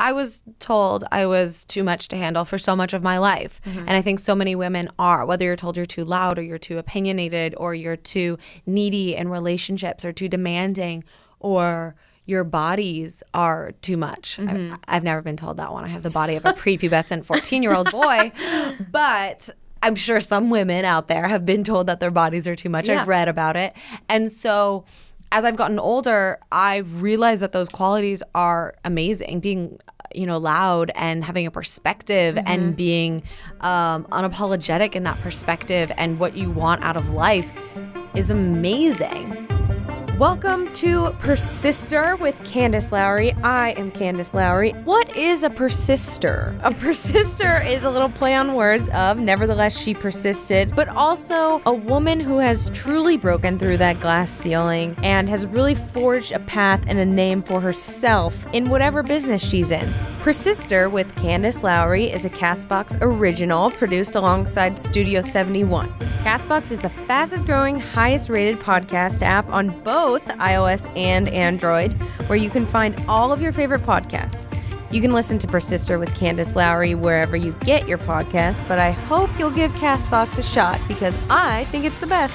I was told I was too much to handle for so much of my life. And I think so many women are, whether you're told you're too loud or you're too opinionated or you're too needy in relationships or too demanding or your bodies are too much. I've never been told that one. I have the body of a prepubescent 14-year-old boy, but I'm sure some women out there have been told that their bodies are too much. I've read about it. And so as I've gotten older, I've realized that those qualities are amazing. Being, loud and having a perspective and being unapologetic in that perspective and what you want out of life is amazing. Welcome to Persister with Candace Lowry. I am Candace Lowry. What is a persister? A persister is a little play on words of nevertheless she persisted, but also a woman who has truly broken through that glass ceiling and has really forged a path and a name for herself in whatever business she's in. Persister with Candace Lowry is a CastBox original produced alongside Studio 71. CastBox is the fastest growing, highest rated podcast app on both iOS and Android, where you can find all of your favorite podcasts. You can listen to Persister with Candace Lowry wherever you get your podcasts, but I hope you'll give CastBox a shot because I think it's the best.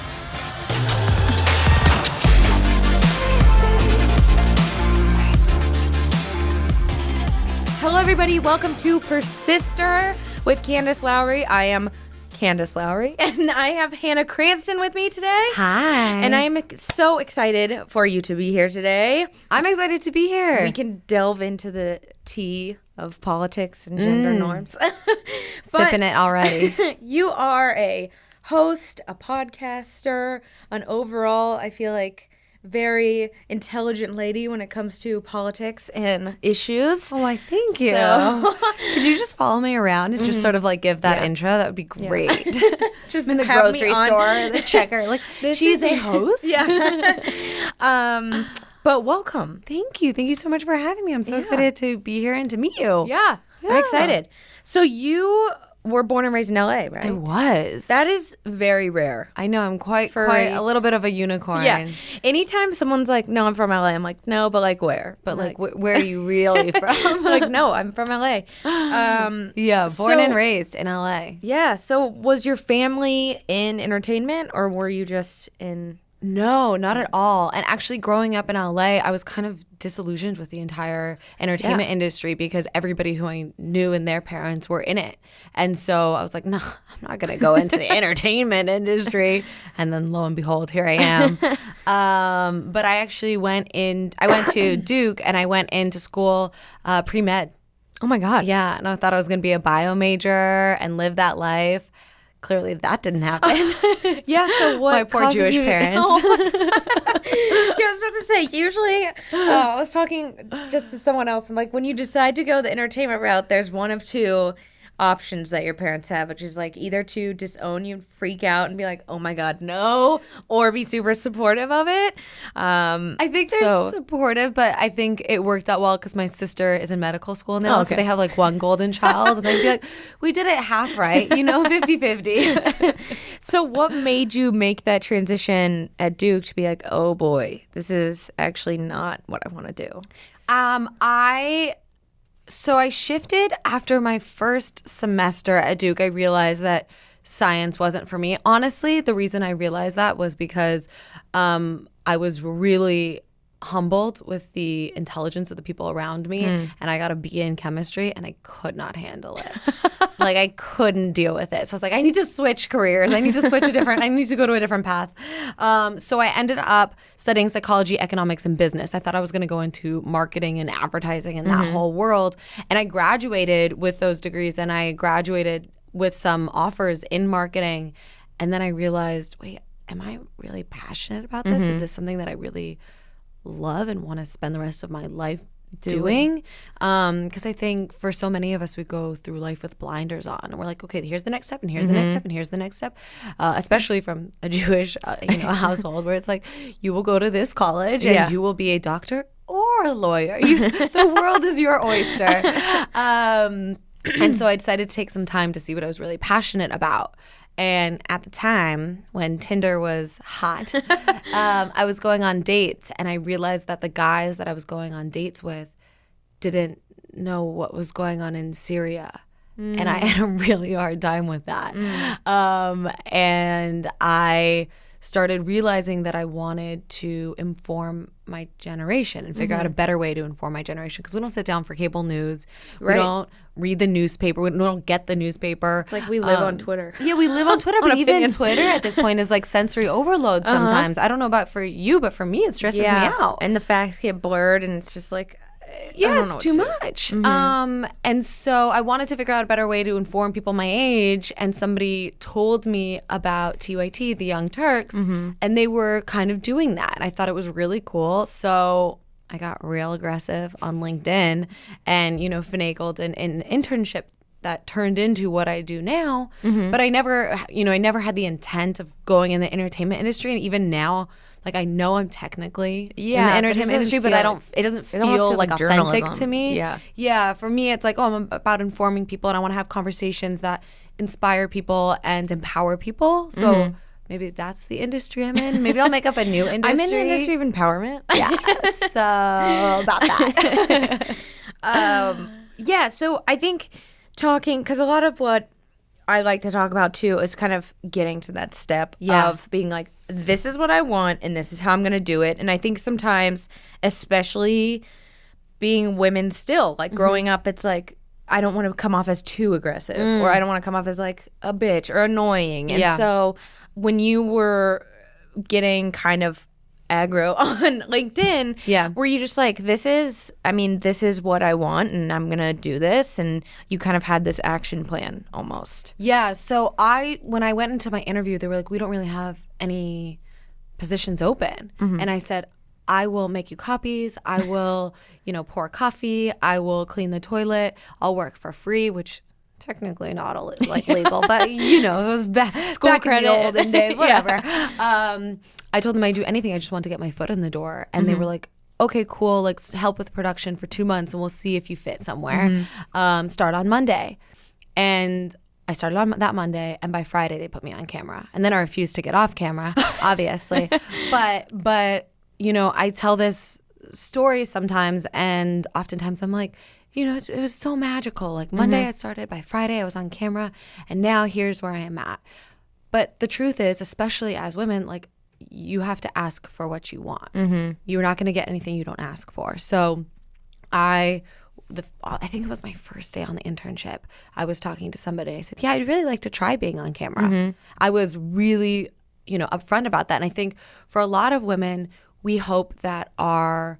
Hello, everybody. Welcome to Persister with Candace Lowry. I am Candace Lowry, and I have Hannah Cranston with me today. Hi. And I am so excited for you to be here today. I'm excited to be here. We can delve into the tea of politics and gender norms. Sipping it already. You are a host, a podcaster, an overall, I feel like, very intelligent lady when it comes to politics and issues. Oh, I thank you. So, could you just follow me around and just sort of like give that intro? That would be great. just in the have grocery me on. store, the checker, like she's a host. Yeah. But welcome. Thank you. Thank you so much for having me. I'm so excited to be here and to meet you. Yeah. I'm excited. So you were born and raised in LA, right? I was. That is very rare. I know. I'm quite a little bit of a unicorn. Yeah. Anytime someone's like, no, I'm from LA, I'm like, no, but like where? But like where are you really from? Like, no, I'm from LA. Born and raised in LA. Yeah. So was your family in entertainment or were you just in... No, not at all. And actually growing up in LA, I was kind of disillusioned with the entire entertainment industry because everybody who I knew and their parents were in it. And so I was like, no, I'm not going to go into the entertainment industry. And then lo and behold, here I am. But I actually went to Duke and I went into school pre-med. Oh my God. Yeah. And I thought I was going to be a bio major and live that life. Clearly that didn't happen. Yeah, so what? My poor Jewish parents. Yeah, I was about to say, usually, I was talking just to someone else. I'm like, when you decide to go the entertainment route, there's one of two options that your parents have, which is like either to disown you and freak out and be like, oh my God, no, or be super supportive of it. I think they're supportive, but I think it worked out well because my sister is in medical school now, so they have like one golden child, and I'd be like, we did it half right, 50-50. So what made you make that transition at Duke to be like, oh boy, this is actually not what I want to do? So I shifted after my first semester at Duke. I realized that science wasn't for me. Honestly, the reason I realized that was because I was really humbled with the intelligence of the people around me, and I got a B in chemistry, and I could not handle it. Like, I couldn't deal with it. So I was like, I need to switch careers. I need to go to a different path. So I ended up studying psychology, economics, and business. I thought I was going to go into marketing and advertising and that whole world. And I graduated with those degrees, and I graduated with some offers in marketing. And then I realized, wait, am I really passionate about this? Is this something that I really love and want to spend the rest of my life doing? Because I think for so many of us, we go through life with blinders on, and we're like, okay, here's the next step, and here's the next step, and here's the next step. Especially from a Jewish household, where it's like, you will go to this college and you will be a doctor or a lawyer. The world is your oyster. And so I decided to take some time to see what I was really passionate about. And at the time when Tinder was hot, I was going on dates, and I realized that the guys that I was going on dates with didn't know what was going on in Syria. And I had a really hard time with that. And I started realizing that I wanted to inform my generation and figure out a better way to inform my generation, because we don't sit down for cable news. We don't read the newspaper. We don't get the newspaper. It's like we live on Twitter. Yeah, we live on Twitter, but even Twitter at this point is like sensory overload sometimes. I don't know about for you, but for me, it stresses me out. And the facts get blurred, and it's just like, yeah, it's too much. And so I wanted to figure out a better way to inform people my age, and somebody told me about TYT, the Young Turks, and they were kind of doing that. I thought it was really cool. So I got real aggressive on LinkedIn and, finagled an internship that turned into what I do now. But I never had the intent of going in the entertainment industry. And even now, like, I know I'm technically in the entertainment industry, but it doesn't feel like authentic to me. Yeah. For me, it's like, I'm about informing people, and I want to have conversations that inspire people and empower people. So maybe that's the industry I'm in. Maybe I'll make up a new industry. I'm in the industry of empowerment. Yeah. So about that. So I think talking, because a lot of what I like to talk about too is kind of getting to that step of being like, this is what I want and this is how I'm going to do it. And I think sometimes, especially being women still, like growing up, it's like, I don't want to come off as too aggressive or I don't want to come off as like a bitch or annoying. And so when you were getting kind of aggro on LinkedIn, were you just like, this is what I want and I'm gonna do this, and you kind of had this action plan almost? Yeah. So when I went into my interview, they were like, we don't really have any positions open. And I said, I will make you copies. I will, pour coffee. I will clean the toilet. I'll work for free, which technically not legal, but it was back in the olden days, whatever. I told them I'd do anything. I just wanted to get my foot in the door. And they were like, okay, cool. Like, help with production for 2 months and we'll see if you fit somewhere. Start on Monday. And I started on that Monday, and by Friday they put me on camera. And then I refused to get off camera, obviously. But I tell this story sometimes, and oftentimes I'm like, it was so magical. Like, Monday I started, by Friday I was on camera, and now here's where I am at. But the truth is, especially as women, like, you have to ask for what you want. You're not going to get anything you don't ask for. So I think it was my first day on the internship. I was talking to somebody. I said, yeah, I'd really like to try being on camera. I was really, upfront about that. And I think for a lot of women, we hope that our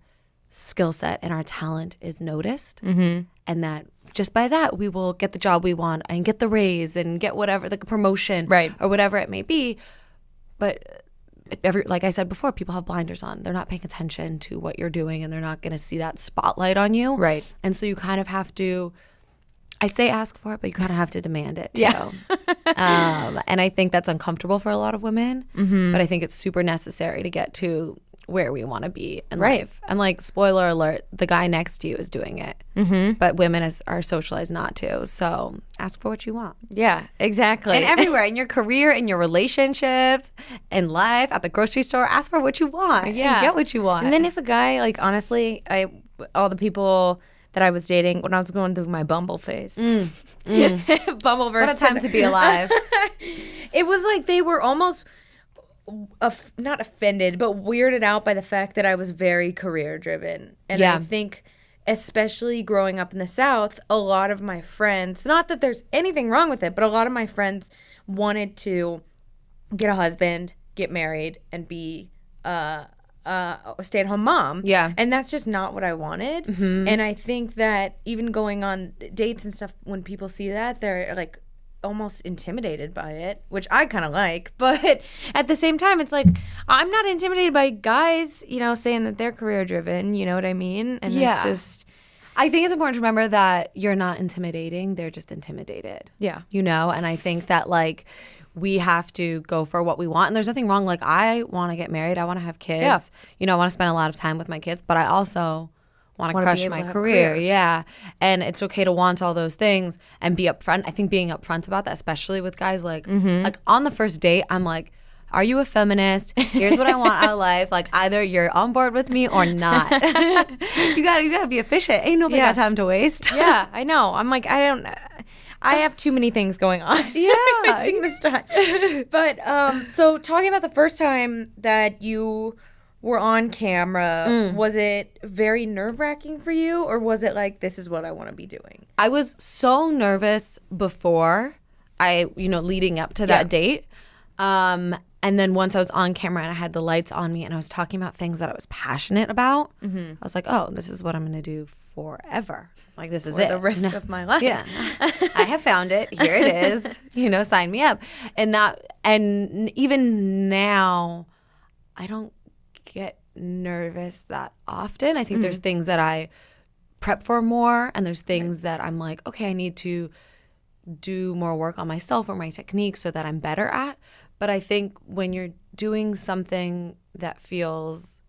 skill set and our talent is noticed, and that just by that we will get the job we want and get the raise and get whatever, the promotion, or whatever it may be. But like I said before, people have blinders on. They're not paying attention to what you're doing, and they're not going to see that spotlight on you. Right. And so you kind of have to, I say ask for it, but you kind of have to demand it too. And I think that's uncomfortable for a lot of women, but I think it's super necessary to get to where we want to be in life. And like, spoiler alert, the guy next to you is doing it, but women are socialized not to. So ask for what you want. Yeah, exactly. And everywhere, in your career, in your relationships, in life, at the grocery store, ask for what you want and get what you want. And then if a guy, like, honestly, all the people that I was dating when I was going through my Bumble phase. Bumble versus. What a time to be alive. It was like they were almost not offended, but weirded out by the fact that I was very career driven. And I think, especially growing up in the South, a lot of my friends, not that there's anything wrong with it, but a lot of my friends wanted to get a husband, get married, and be a stay-at-home mom. Yeah. And that's just not what I wanted. And I think that even going on dates and stuff, when people see that, they're like almost intimidated by it, which I kind of like. But at the same time, it's like, I'm not intimidated by guys, saying that they're career driven. You know what I mean? And it's just, I think it's important to remember that you're not intimidating. They're just intimidated. Yeah. And I think that, like, we have to go for what we want. And there's nothing wrong. Like, I want to get married. I want to have kids. I want to spend a lot of time with my kids, but I also want to crush my career. Yeah. And it's okay to want all those things and be upfront. I think being upfront about that, especially with guys, like on the first date, I'm like, are you a feminist? Here's what I want out of life. Like, either you're on board with me or not. You gotta be efficient. Ain't nobody got time to waste. Yeah, I know. I'm like, I have too many things going on. Yeah. Wasting this time. But so talking about the first time that you were on camera, was it very nerve-wracking for you, or was it like, this is what I want to be doing? I was so nervous before leading up to that date. And then once I was on camera and I had the lights on me and I was talking about things that I was passionate about, I was like, oh, this is what I'm going to do forever. Like, this is For it. the rest of my life. Yeah. I have found it. Here it is. Sign me up. And even now, I don't get nervous that often. I think there's things that I prep for more, and there's things that I'm like, okay, I need to do more work on myself or my technique so that I'm better at. But I think when you're doing something that feels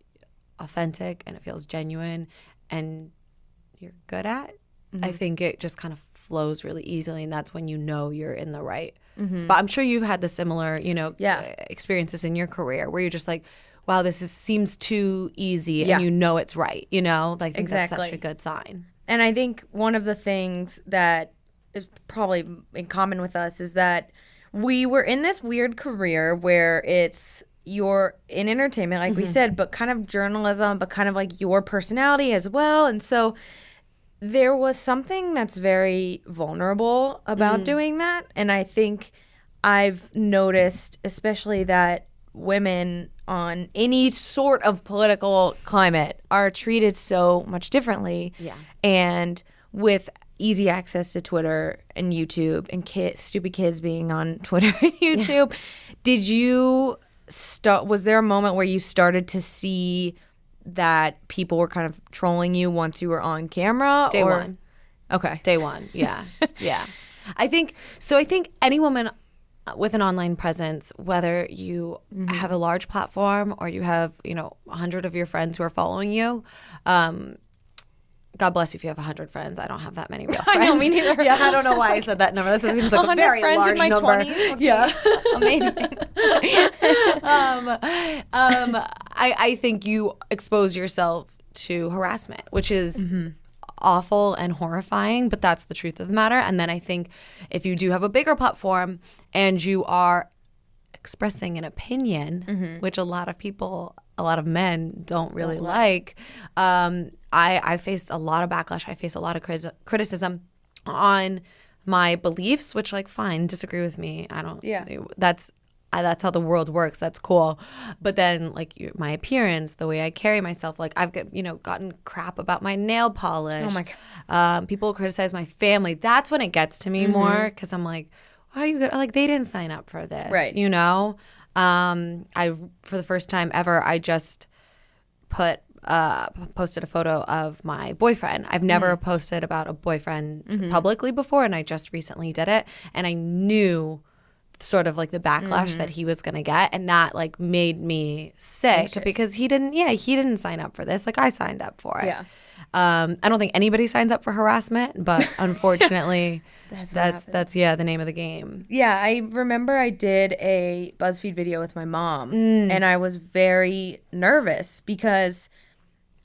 authentic and it feels genuine and you're good at, I think it just kind of flows really easily, and that's when you're in the right spot. I'm sure you've had the similar, experiences in your career where you're just like, wow, seems too easy, and it's right, I think that's such a good sign. And I think one of the things that is probably in common with us is that we were in this weird career where you're in entertainment, like we said, but kind of journalism, but kind of like your personality as well. And so there was something that's very vulnerable about doing that. And I think I've noticed, especially that women on any sort of political climate are treated so much differently. Yeah. And with easy access to Twitter and YouTube and stupid kids being on Twitter and YouTube, did you was there a moment where you started to see that people were kind of trolling you once you were on camera? Day one. Okay. Day one. Yeah. Yeah. I think any woman with an online presence, whether you have a large platform or you have, 100 of your friends who are following you, God bless you if you have 100 friends. I don't have that many real friends. I know, me neither. Yeah, I don't know why I said that number. That seems like a very friends large in my number. 20s would be amazing. I think you expose yourself to harassment, which is awful and horrifying, but that's the truth of the matter. And then I think if you do have a bigger platform and you are expressing an opinion, which a lot of men don't really like, I faced a lot of backlash. I faced a lot of criticism on my beliefs, which, like, fine, disagree with me. I don't. Yeah. That's how the world works. That's cool. But then, like, my appearance, the way I carry myself, like, I've gotten crap about my nail polish. Oh my God. People criticize my family. That's when it gets to me more, because I'm like, why are you good? Like, they didn't sign up for this, right? I for the first time ever, I just posted a photo of my boyfriend. I've never posted about a boyfriend publicly before, and I just recently did it, and I knew sort of like the backlash that he was going to get, and that like made me sick because he didn't sign up for this. Like, I signed up for it. Yeah. I don't think anybody signs up for harassment, but unfortunately that's the name of the game. Yeah, I remember I did a BuzzFeed video with my mom, and I was very nervous because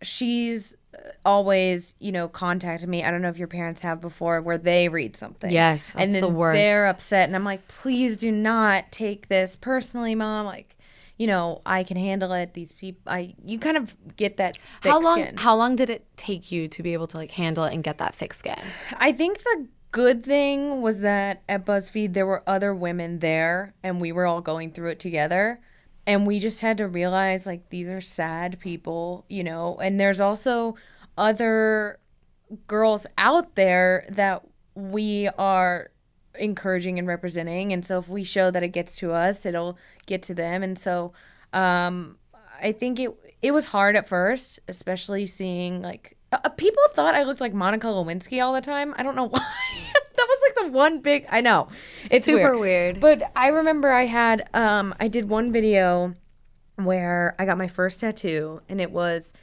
she's always, contacted me. I don't know if your parents have before, where they read something. Yes, that's and then the worst. They're upset, and I'm like, please do not take this personally, Mom. Like, I can handle it. These people, you kind of get that thick skin. How long did it take you to be able to like handle it and get that thick skin? I think the good thing was that at BuzzFeed there were other women there, and we were all going through it together. And we just had to realize, like, these are sad people, and there's also other girls out there that we are encouraging and representing. And so if we show that it gets to us, it'll get to them. And so I think it was hard at first, especially seeing, like, people thought I looked like Monica Lewinsky all the time. I don't know why. That was like the one big, I know. It's super weird. But I remember I had, I did one video where I got my first tattoo, and it was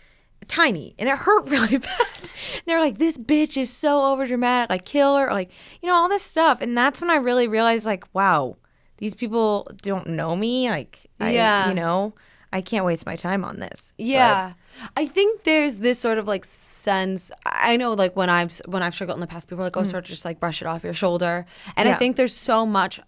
tiny, and it hurt really bad. They're like, this bitch is so overdramatic, like, kill her, like, all this stuff. And that's when I really realized, like, wow, these people don't know me. Like, I can't waste my time on this. Yeah. I think there's this sort of like sense. I know like when I've struggled in the past, people are like, oh, sort of just like brush it off your shoulder. And I think there's so much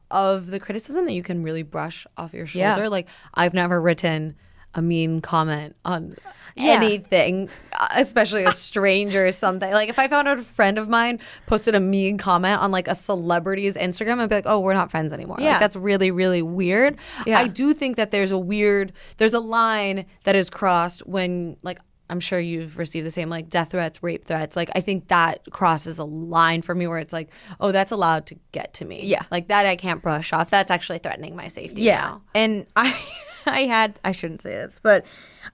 of the criticism that you can really brush off your shoulder. Yeah. Like, I've never written a mean comment on anything, especially a stranger or something. Like, if I found out a friend of mine posted a mean comment on like a celebrity's Instagram, I'd be like, oh, we're not friends anymore. Yeah. Like, that's really, really weird. Yeah. I do think that there's a line that is crossed when, like, I'm sure you've received the same, like, death threats, rape threats. Like, I think that crosses a line for me where it's like, oh, that's allowed to get to me. Yeah. Like, that I can't brush off. That's actually threatening my safety now. And I shouldn't say this, but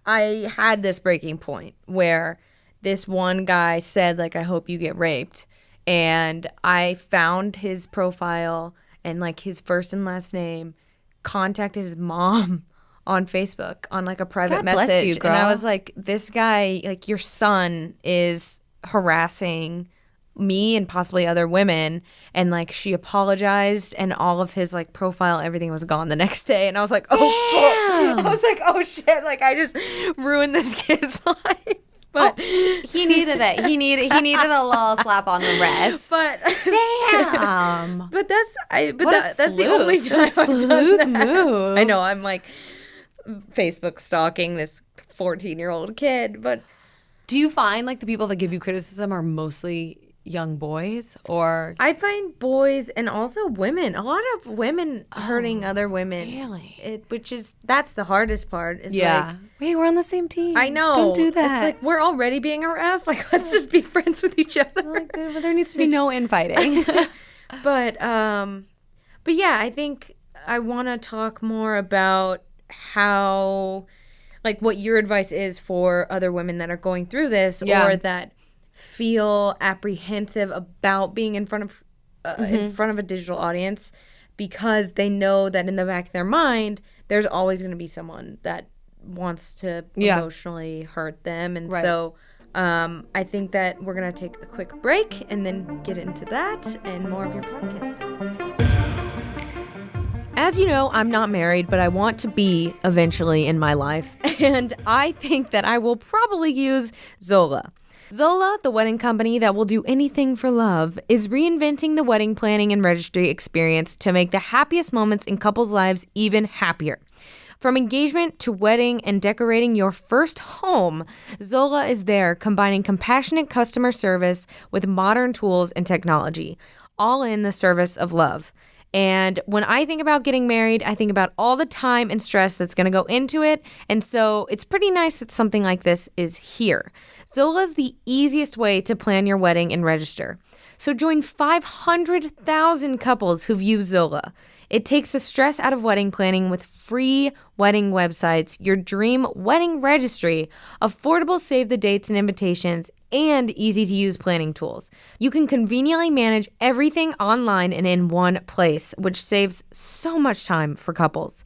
I had this breaking point where this one guy said, like, I hope you get raped. And I found his profile and, like, his first and last name, contacted his mom on Facebook on like a private God message. bless you, girl. And I was like, this guy, like, your son is harassing me and possibly other women. And like, she apologized and all of his like profile, everything was gone the next day. And I was like, oh shit. I was like, oh shit. Like, I just ruined this kid's life. But he needed it. He needed a little slap on the wrist. But damn. But that's That's the only time I've done sleuth that. move. I know, I'm like Facebook stalking this 14-year-old kid, but Do you find like the people that give you criticism are mostly young boys, or I find boys and also women, a lot of women hurting other women. really? That's the hardest part. Is like, wait, we're on the same team. I know. Don't do that. It's like we're already being harassed. Like, let's just be friends with each other. Like, there needs to be no infighting. But yeah, I think I want to talk more about how, like, what your advice is for other women that are going through this or that feel apprehensive about being in front of a digital audience, because they know that in the back of their mind there's always going to be someone that wants to emotionally hurt them. And so I think that we're going to take a quick break and then get into that and more of your podcast. As you know, I'm not married, but I want to be eventually in my life. And I think that I will probably use Zola. Zola, the wedding company that will do anything for love, is reinventing the wedding planning and registry experience to make the happiest moments in couples' lives even happier. From engagement to wedding and decorating your first home, Zola is there combining compassionate customer service with modern tools and technology, all in the service of love. And when I think about getting married, I think about all the time and stress that's going to go into it. And so it's pretty nice that something like this is here. Zola's the easiest way to plan your wedding and register. So join 500,000 couples who've used Zola. It takes the stress out of wedding planning with free wedding websites, your dream wedding registry, affordable save the dates and invitations, and easy-to-use planning tools. You can conveniently manage everything online and in one place, which saves so much time for couples.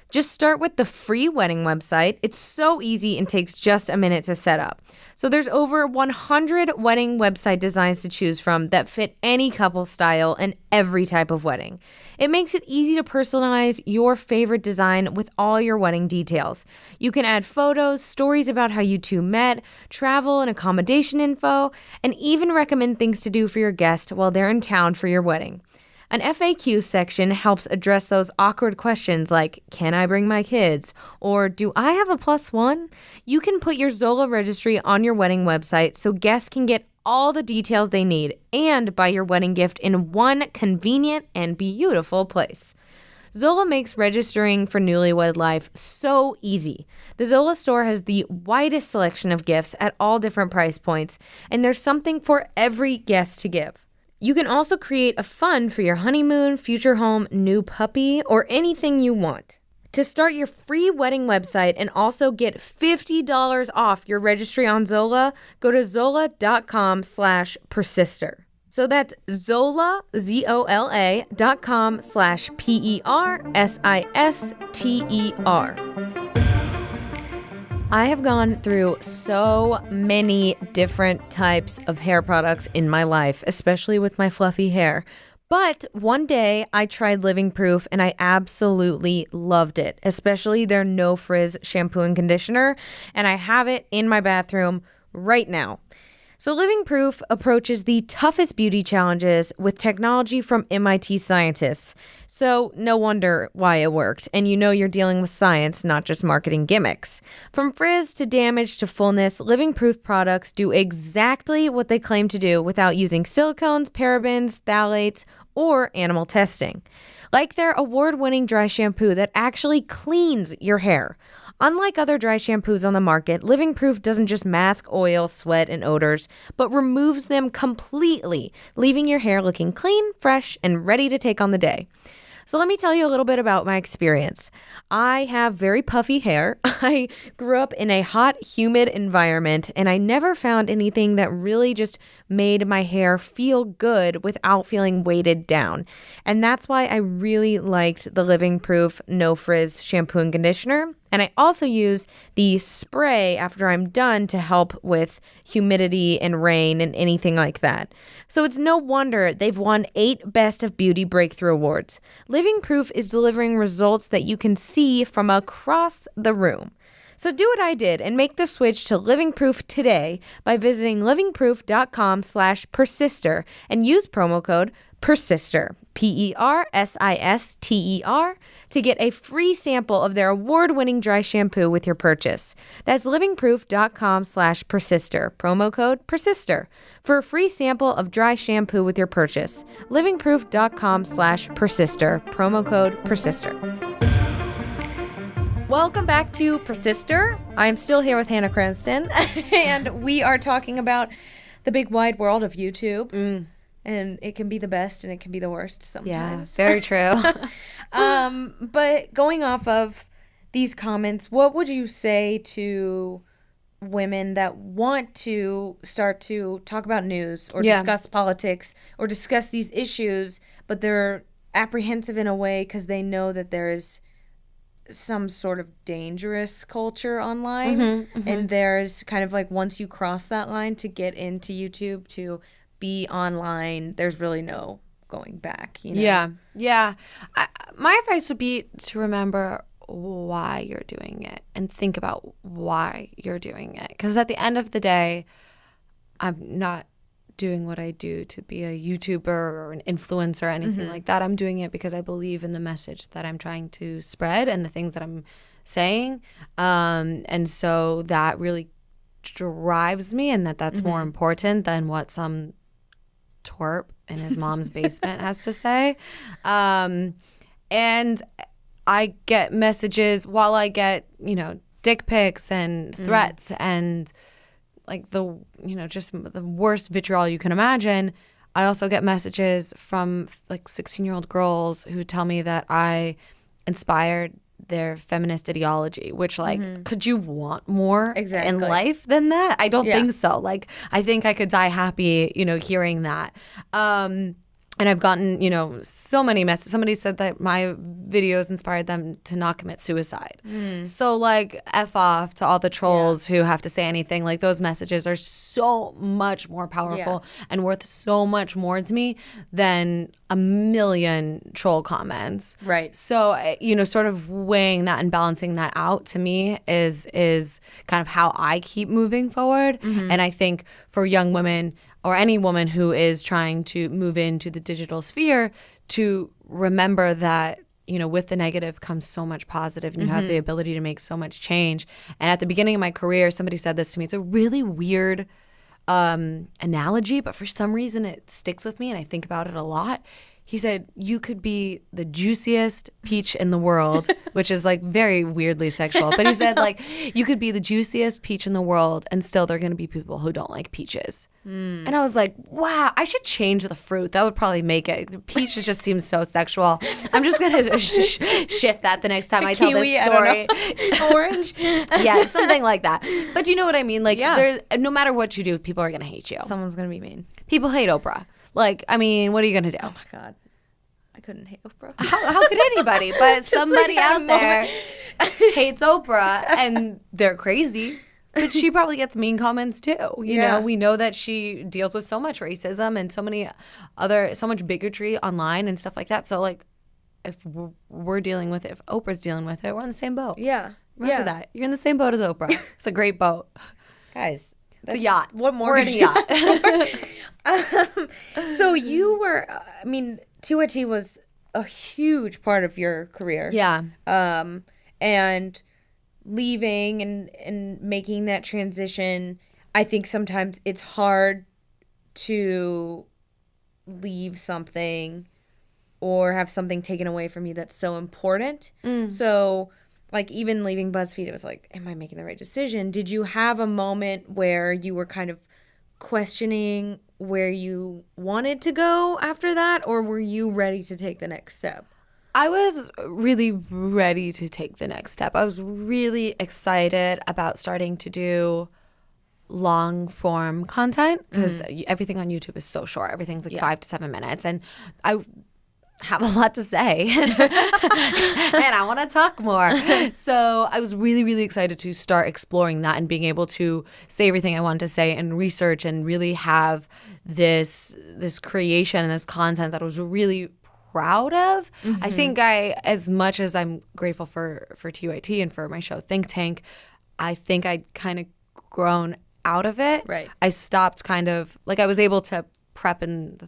Just start with the free wedding website. It's so easy and takes just a minute to set up. So there's over 100 wedding website designs to choose from that fit any couple style and every type of wedding. It makes it easy to personalize your favorite design with all your wedding details. You can add photos, stories about how you two met, travel and accommodation info, and even recommend things to do for your guest while they're in town for your wedding. An FAQ section helps address those awkward questions like, can I bring my kids? Or do I have a +1? You can put your Zola registry on your wedding website so guests can get all the details they need and buy your wedding gift in one convenient and beautiful place. Zola makes registering for newlywed life so easy. The Zola store has the widest selection of gifts at all different price points, and there's something for every guest to give. You can also create a fund for your honeymoon, future home, new puppy, or anything you want. To start your free wedding website and also get $50 off your registry on Zola, go to zola.com/persister. So that's Zola, ZOLA.com/PERSISTER. I have gone through so many different types of hair products in my life, especially with my fluffy hair. But one day I tried Living Proof and I absolutely loved it, especially their no frizz shampoo and conditioner. And I have it in my bathroom right now. So Living Proof approaches the toughest beauty challenges with technology from MIT scientists. So no wonder why it worked. And you know you're dealing with science, not just marketing gimmicks. From frizz to damage to fullness, Living Proof products do exactly what they claim to do without using silicones, parabens, phthalates, or animal testing. Like their award-winning dry shampoo that actually cleans your hair. Unlike other dry shampoos on the market, Living Proof doesn't just mask oil, sweat, and odors, but removes them completely, leaving your hair looking clean, fresh, and ready to take on the day. So let me tell you a little bit about my experience. I have very puffy hair. I grew up in a hot, humid environment, and I never found anything that really just made my hair feel good without feeling weighted down. And that's why I really liked the Living Proof No Frizz shampoo and conditioner. And I also use the spray after I'm done to help with humidity and rain and anything like that. So it's no wonder they've won 8 Best of Beauty Breakthrough Awards. Living Proof is delivering results that you can see from across the room. So do what I did and make the switch to Living Proof today by visiting livingproof.com/persister and use promo code Persister, Persister, to get a free sample of their award-winning dry shampoo with your purchase. That's livingproof.com/persister, promo code Persister, for a free sample of dry shampoo with your purchase. livingproof.com/persister, promo code Persister. Welcome back to Persister. I'm still here with Hannah Cranston, and we are talking about the big wide world of YouTube. And it can be the best and it can be the worst sometimes. Yeah, very true. But going off of these comments, what would you say to women that want to start to talk about news or discuss politics or discuss these issues, but they're apprehensive in a way because they know that there is some sort of dangerous culture online, and there's kind of like once you cross that line to get into YouTube to be online, there's really no going back, you know? Yeah. My advice would be to remember why you're doing it and think about why you're doing it. Because at the end of the day, I'm not doing what I do to be a YouTuber or an influencer or anything like that. I'm doing it because I believe in the message that I'm trying to spread and the things that I'm saying. And so that really drives me, and that's more important than what some twerp in his mom's basement has to say. And I get messages while I get, dick pics and threats and like just the worst vitriol you can imagine. I also get messages from like 16-year-old girls who tell me that I inspired their feminist ideology, which could you want more in life than that? I don't think so. Like, I think I could die happy, hearing that. And I've gotten, so many messages. Somebody said that my videos inspired them to not commit suicide. So, F off to all the trolls who have to say anything. Like, those messages are so much more powerful and worth so much more to me than a million troll comments. Right. So, sort of weighing that and balancing that out to me is kind of how I keep moving forward. And I think for young women, or any woman who is trying to move into the digital sphere, to remember that, with the negative comes so much positive, and you have the ability to make so much change. And at the beginning of my career, somebody said this to me. It's a really weird analogy, but for some reason it sticks with me and I think about it a lot. He said, you could be the juiciest peach in the world, which is very weirdly sexual. But he said you could be the juiciest peach in the world and still there are going to be people who don't like peaches. And I was like, wow, I should change the fruit. That would probably make it. Peach just seems so sexual. I'm just going to shift that the next time I tell this story. Orange? Yeah, something like that. But do you know what I mean? There's, no matter what you do, people are going to hate you. Someone's going to be mean. People hate Oprah. What are you going to do? Oh, my God. I couldn't hate Oprah. How could anybody? But somebody out there hates Oprah, and they're crazy. But she probably gets mean comments too. You know, we know that she deals with so much racism and so much bigotry online and stuff like that. So like, if we're dealing with it, if Oprah's dealing with it, we're on the same boat. Yeah. Remember that. You're in the same boat as Oprah. It's a great boat. Guys. It's a yacht. What more? We're in a yacht. So you were, I mean, TYT was a huge part of your career. Yeah. And leaving and making that transition, I think sometimes it's hard to leave something or have something taken away from you that's so important. So, like, even leaving BuzzFeed, it was like, am I making the right decision? Did you have a moment where you were kind of questioning where you wanted to go after that, or were you ready to take the next step? I was really ready to take the next step. I was really excited about starting to do long form content because everything on YouTube is so short. Everything's like 5 to 7 minutes. And I have a lot to say and I want to talk more. So I was really, really excited to start exploring that and being able to say everything I wanted to say and research and really have this creation and this content that I was really proud of. I think as much as I'm grateful for TYT and for my show Think Tank, I think I'd kind of grown out of it. Right. I stopped kind of, like, I was able to prep in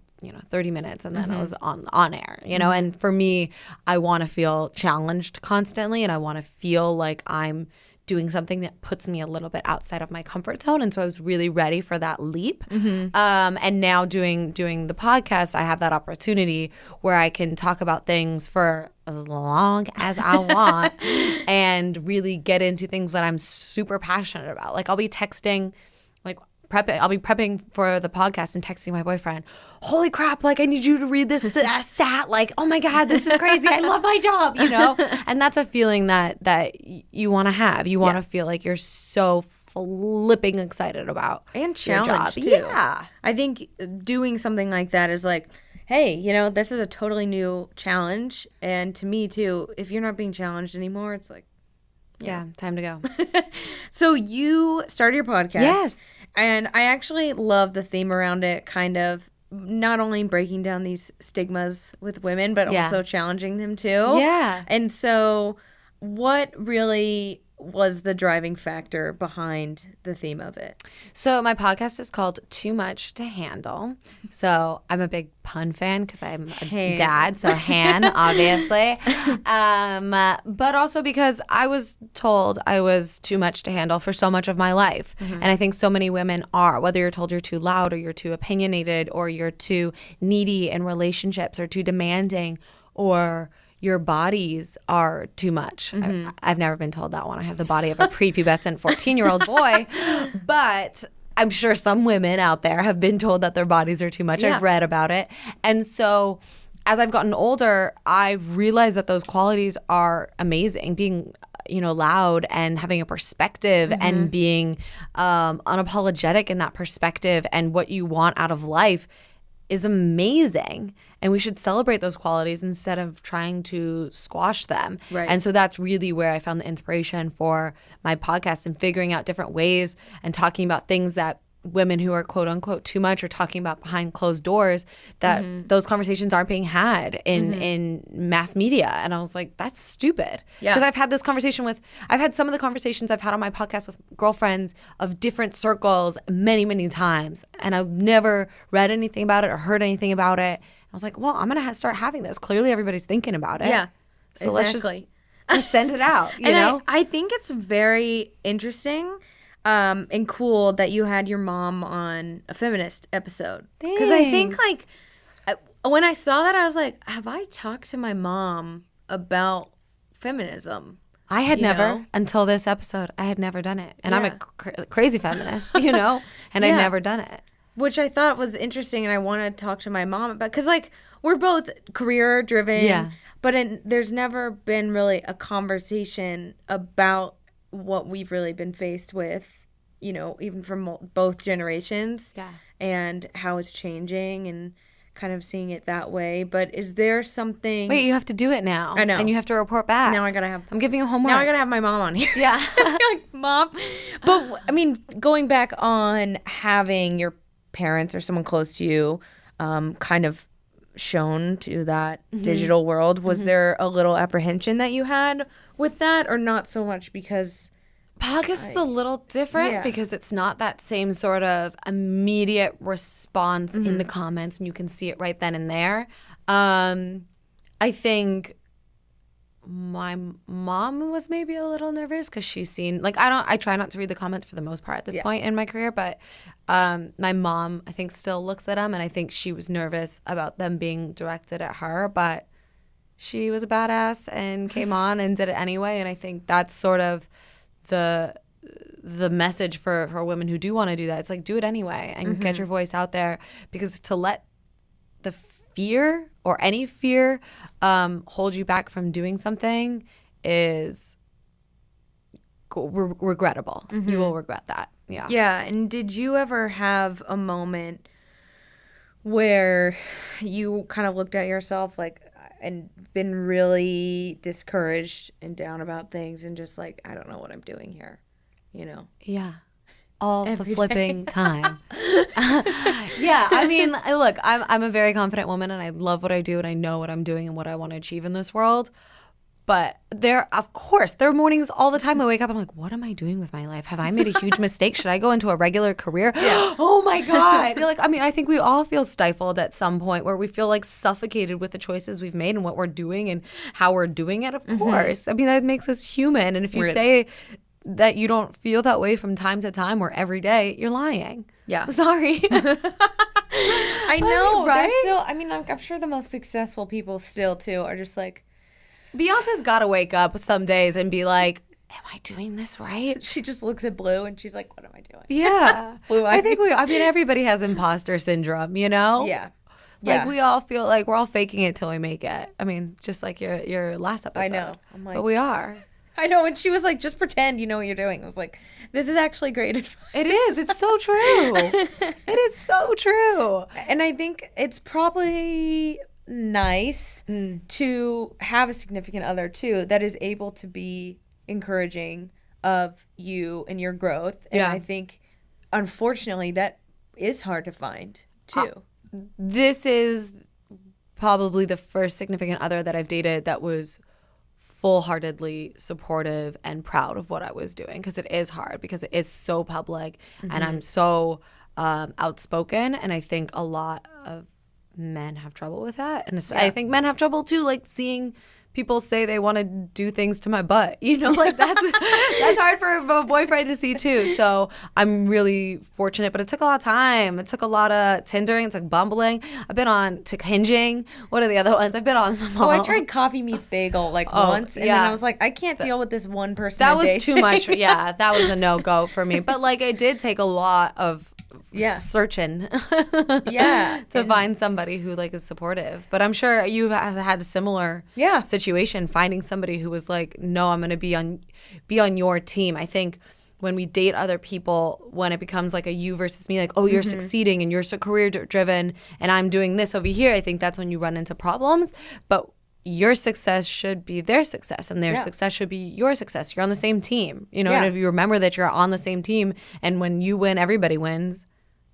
30 minutes and then I was on air, and for me, I want to feel challenged constantly and I want to feel like I'm doing something that puts me a little bit outside of my comfort zone. And so I was really ready for that leap. And now doing the podcast, I have that opportunity where I can talk about things for as long as I want and really get into things that I'm super passionate about. Like, I'll be texting, I'll be prepping for the podcast and texting my boyfriend, holy crap, like, I need you to read this stat. Like, oh my God, this is crazy. I love my job, And that's a feeling that you want to have. You want to feel like you're so flipping excited about and challenged too. Yeah. I think doing something like that is like, hey, this is a totally new challenge. And to me too, if you're not being challenged anymore, it's like, yeah, time to go. So you started your podcast. Yes. And I actually love the theme around it, kind of not only breaking down these stigmas with women, but also challenging them too. Yeah. And so what really was the driving factor behind the theme of it? So my podcast is called Too Much to Handle. So I'm a big pun fan because I'm a dad, so Han, obviously. But also because I was told I was too much to handle for so much of my life. And I think so many women are, whether you're told you're too loud or you're too opinionated or you're too needy in relationships or too demanding or your bodies are too much. I've never been told that one. I have the body of a prepubescent 14-year-old boy. But I'm sure some women out there have been told that their bodies are too much. Yeah. I've read about it. And so as I've gotten older, I've realized that those qualities are amazing. Being loud and having a perspective and being unapologetic in that perspective and what you want out of life is amazing. And we should celebrate those qualities instead of trying to squash them. Right. And so that's really where I found the inspiration for my podcast and figuring out different ways and talking about things that women who are quote unquote too much are talking about behind closed doors, that those conversations aren't being had in mass media. And I was like, that's stupid. Because I've had some of the conversations I've had on my podcast with girlfriends of different circles many, many times. And I've never read anything about it or heard anything about it. I was like, well, I'm going to start having this. Clearly everybody's thinking about it. Yeah, so exactly. let's just send it out, you know? I think it's very interesting and cool that you had your mom on a feminist episode. Because I think, like, when I saw that, I was like, have I talked to my mom about feminism? I had never, until this episode, I had never done it. And I'm a crazy feminist, and I'd never done it. Which I thought was interesting, and I want to talk to my mom about, because, like, we're both career-driven, but there's never been really a conversation about what we've really been faced with, even from both generations, and how it's changing, and kind of seeing it that way. But is there something? Wait, you have to do it now. I know. And you have to report back. Now I gotta have. I'm giving you homework. Now I gotta have my mom on here. Yeah. Like, Mom. But I mean, going back on having your parents or someone close to you, kind of shown to that digital world, was there a little apprehension that you had with that, or not so much because? Podcast is a little different because it's not that same sort of immediate response in the comments, and you can see it right then and there. I think my mom was maybe a little nervous because she's seen, like, I try not to read the comments for the most part at this point in my career, but my mom, I think, still looks at them, and I think she was nervous about them being directed at her, but she was a badass and came on and did it anyway, and I think that's sort of the message for women who do want to do that. It's like, do it anyway and get your voice out there, because to let the fear or any fear hold you back from doing something is regrettable. You will regret that. Yeah. And did you ever have a moment where you kind of looked at yourself like and been really discouraged and down about things and just like, I don't know what I'm doing here, you know? Yeah. All Every the flipping time. Yeah, I mean, look, I'm a very confident woman, and I love what I do, and I know what I'm doing and what I want to achieve in this world. But there are mornings all the time I wake up, I'm like, what am I doing with my life? Have I made a huge mistake? Should I go into a regular career? Yeah. Oh my God. You're like, I mean, I think we all feel stifled at some point, where we feel like suffocated with the choices we've made and what we're doing and how we're doing it, of course. I mean, that makes us human. And if you say that you don't feel that way from time to time or every day, you're lying. Yeah. Sorry. I know. Right? Still, I mean, I'm sure the most successful people still, too, are just like, Beyonce's got to wake up some days and be like, am I doing this right? she just looks at Blue and she's like, what am I doing? Yeah. Blue I think everybody has imposter syndrome, you know? Yeah. Like, we all feel like we're all faking it till we make it. I mean, just like your last episode. I know. I'm like, but we are. I know. And she was like, just pretend you know what you're doing. I was like, this is actually great advice. It is. It's so true. It is so true. And I think it's probably nice to have a significant other, too, that is able to be encouraging of you and your growth. And I think, unfortunately, that is hard to find, too. This is probably the first significant other that I've dated that was full-heartedly supportive and proud of what I was doing, because it is hard, because it is so public and I'm so outspoken, and I think a lot of men have trouble with that, and I think men have trouble too, like seeing people say they want to do things to my butt, you know, like that's hard for a boyfriend to see too. So I'm really fortunate, but it took a lot of time. It took a lot of Tindering. It took bumbling. I've been on hinging. What are the other ones? I've been on them all. I tried Coffee Meets Bagel once, and then I was like, I can't deal with this one person. That was too much. Yeah, that was a no-go for me. But like, it did take a lot of searching to find somebody who like is supportive. But I'm sure you have had a similar situation, finding somebody who was like, no, I'm going to be on your team. I think when we date other people, when it becomes like a you versus me, like, oh, you're succeeding and you're so career driven and I'm doing this over here, I think that's when you run into problems. But your success should be their success, and their success should be your success. You're on the same team, you know, and if you remember that you're on the same team, and when you win, everybody wins,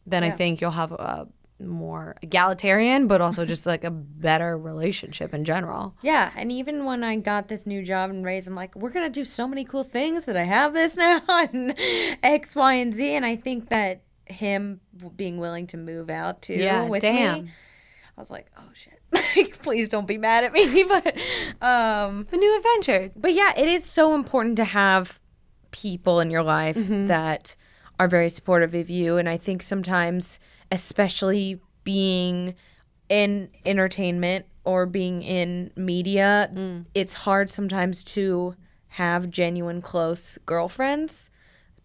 then I think you'll have a more egalitarian, but also just like a better relationship in general. Yeah, and even when I got this new job in Raise, I'm like, we're going to do so many cool things that I have this now, and X, Y, and Z, and I think that him being willing to move out too with me, I was like, oh shit. Like, please don't be mad at me, but it's a new adventure. But yeah, it is so important to have people in your life that are very supportive of you, and I think sometimes, especially being in entertainment or being in media, it's hard sometimes to have genuine close girlfriends,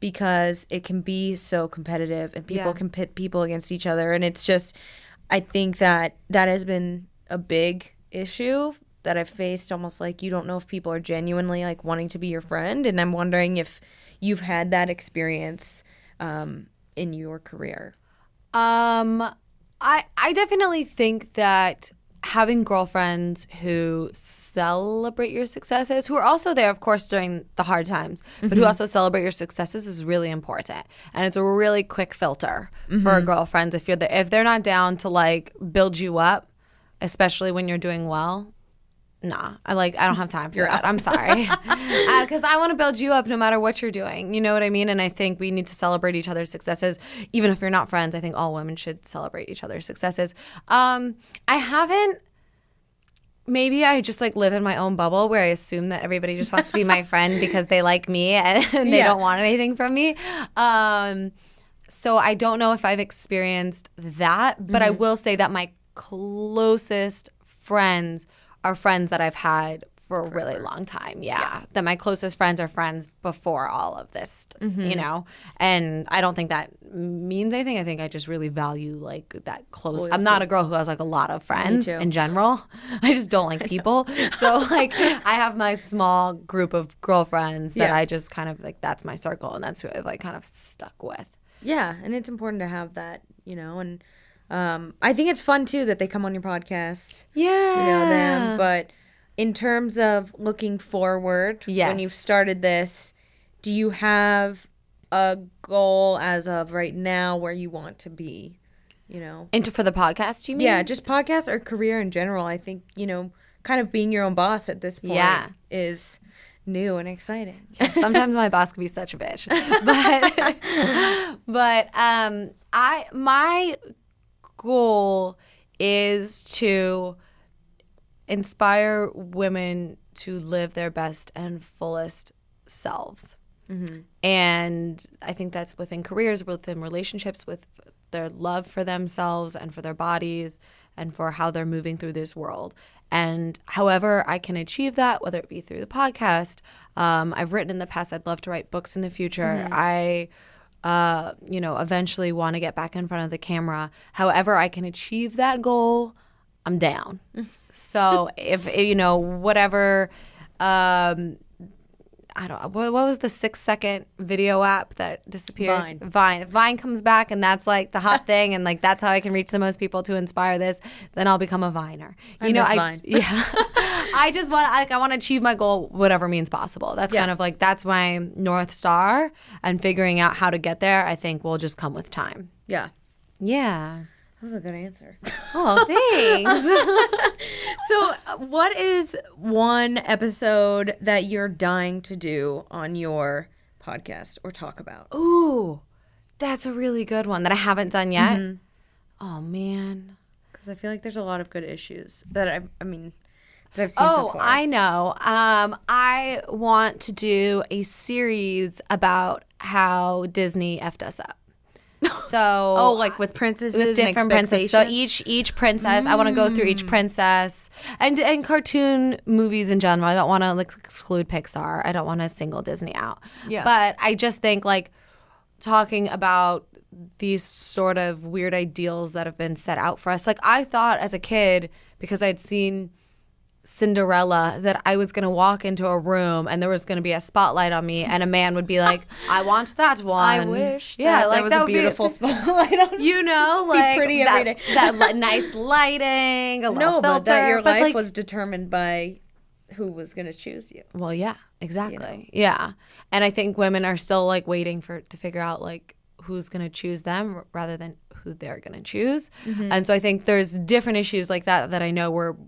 because it can be so competitive and people can pit people against each other, and it's just, I think that has been a big issue that I've faced, almost like you don't know if people are genuinely like wanting to be your friend, and I'm wondering if you've had that experience in your career. I definitely think that having girlfriends who celebrate your successes, who are also there, of course, during the hard times, but who also celebrate your successes is really important. And it's a really quick filter for girlfriends if they're not down to like build you up, especially when you're doing well. Nah, I don't have time for that. I'm sorry. Because I want to build you up no matter what you're doing. You know what I mean? And I think we need to celebrate each other's successes. Even if you're not friends, I think all women should celebrate each other's successes. Maybe I just like live in my own bubble where I assume that everybody just wants to be my friend because they like me and they don't want anything from me. So I don't know if I've experienced that, but I will say that my closest friends are friends that I've had for a really long time. Yeah. That my closest friends are friends before all of this, you know? And I don't think that means anything. I think I just really value like that close. I'm not a girl who has like a lot of friends in general. I just don't like people. So like I have my small group of girlfriends that I just kind of like, that's my circle. And that's who I've like kind of stuck with. Yeah. And it's important to have that, you know, and I think it's fun too that they come on your podcast. Yeah. You know them. But in terms of looking forward, when you've started this, do you have a goal as of right now where you want to be? You know, for the podcast, you mean? Yeah, just podcast or career in general. I think, you know, kind of being your own boss at this point is new and exciting. Yes, sometimes my boss can be such a bitch, but my goal is to inspire women to live their best and fullest selves. And I think that's within careers, within relationships, with their love for themselves and for their bodies and for how they're moving through this world. And however I can achieve that, whether it be through the podcast, I've written in the past, I'd love to write books in the future. I eventually want to get back in front of the camera. However I can achieve that goal, I'm down. So if, whatever, I don't know, what was the 6-second video app that disappeared? Vine. If Vine comes back and that's like the hot thing and like that's how I can reach the most people to inspire this, then I'll become a Viner. Vine. Yeah. I just want I want to achieve my goal, whatever means possible. That's kind of like, that's my North Star, and figuring out how to get there, I think will just come with time. Yeah. Yeah. That was a good answer. Oh, thanks. So what is one episode that you're dying to do on your podcast or talk about? Ooh, that's a really good one that I haven't done yet. Oh, man. Because I feel like there's a lot of good issues that that I've seen so far. Oh, I know. I want to do a series about how Disney effed us up. So like with princesses, with different princesses. So each princess, I want to go through each princess and cartoon movies in general. I don't want to exclude Pixar. I don't want to single Disney out. Yeah. But I just think like talking about these sort of weird ideals that have been set out for us. Like I thought as a kid, because I'd seen Cinderella, that I was going to walk into a room and there was going to be a spotlight on me and a man would be like, I want that one. I wish. Yeah, that was a beautiful spotlight on me. You know, like pretty every day. that nice lighting, a little filter. But that your life was determined by who was going to choose you. Well, yeah, exactly. Yeah. And I think women are still like waiting to figure out like who's going to choose them rather than who they're going to choose. And so I think there's different issues like that I know were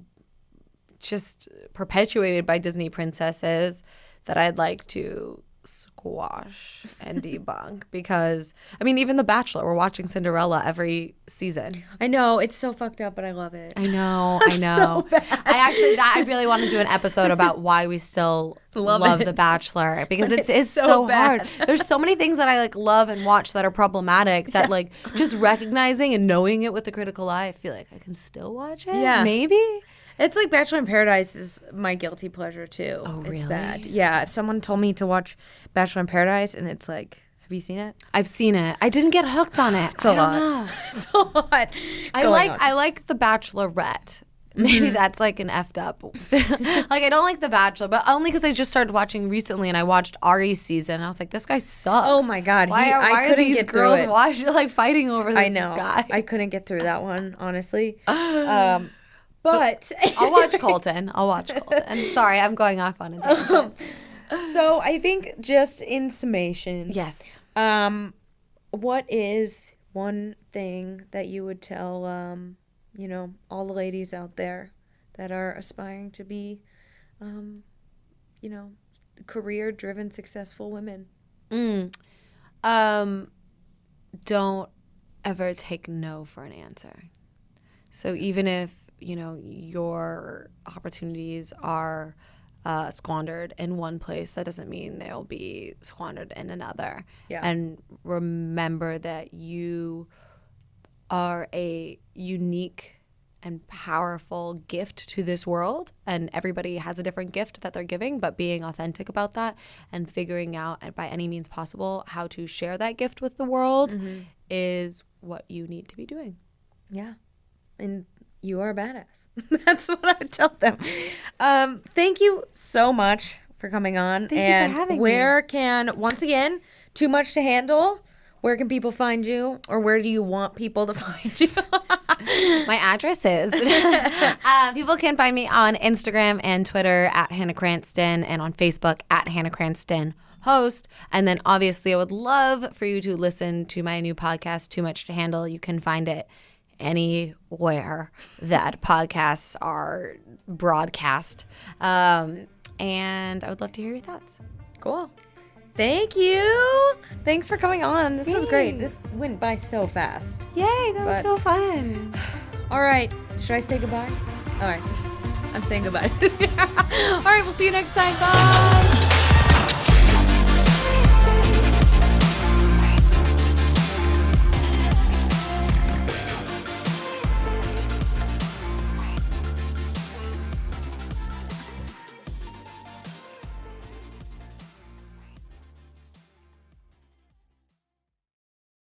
just perpetuated by Disney princesses that I'd like to squash and debunk, because even The Bachelor, we're watching Cinderella every season. I know, it's so fucked up, but I love it. I know. So bad. I really want to do an episode about why we still love The Bachelor, because it's so hard. There's so many things that I like love and watch that are problematic that like just recognizing and knowing it with the critical eye, I feel like I can still watch it. Yeah. Maybe. It's like Bachelor in Paradise is my guilty pleasure too. Oh, really? It's bad. Yeah, if someone told me to watch Bachelor in Paradise and it's like, have you seen it? I've seen it. I didn't get hooked on it. It's a lot. It's a lot. I like The Bachelorette. Maybe that's like an effed up. Like I don't like The Bachelor, but only because I just started watching recently, and I watched Ari's season. And I was like, this guy sucks. Oh my God, why I are couldn't these get through girls it. like fighting over this I know. guy? I couldn't get through that one, honestly. But I'll watch Colton. Sorry, I'm going off on a tangent. So I think just in summation, Yes. what is one thing that you would tell, all the ladies out there that are aspiring to be, career-driven, successful women? Don't ever take no for an answer. So even if, your opportunities are squandered in one place, that doesn't mean they'll be squandered in another. Yeah. And remember that you are a unique and powerful gift to this world, and everybody has a different gift that they're giving, but being authentic about that and figuring out by any means possible how to share that gift with the world is what you need to be doing. Yeah. And you are a badass. That's what I would tell them. Thank you so much for coming on. Thank you for having me. Where can, once again, Too Much to Handle, where can people find you, or where do you want people to find you? My address is. People can find me on Instagram and Twitter at Hannah Cranston, and on Facebook at Hannah Cranston Host. And then obviously I would love for you to listen to my new podcast, Too Much to Handle. You can find it anywhere that podcasts are broadcast. And I would love to hear your thoughts. Cool. Thank you. Thanks for coming on. This was great. This went by so fast. Yay, that was so fun. All right. Should I say goodbye? All right. I'm saying goodbye. All right. We'll see you next time. Bye.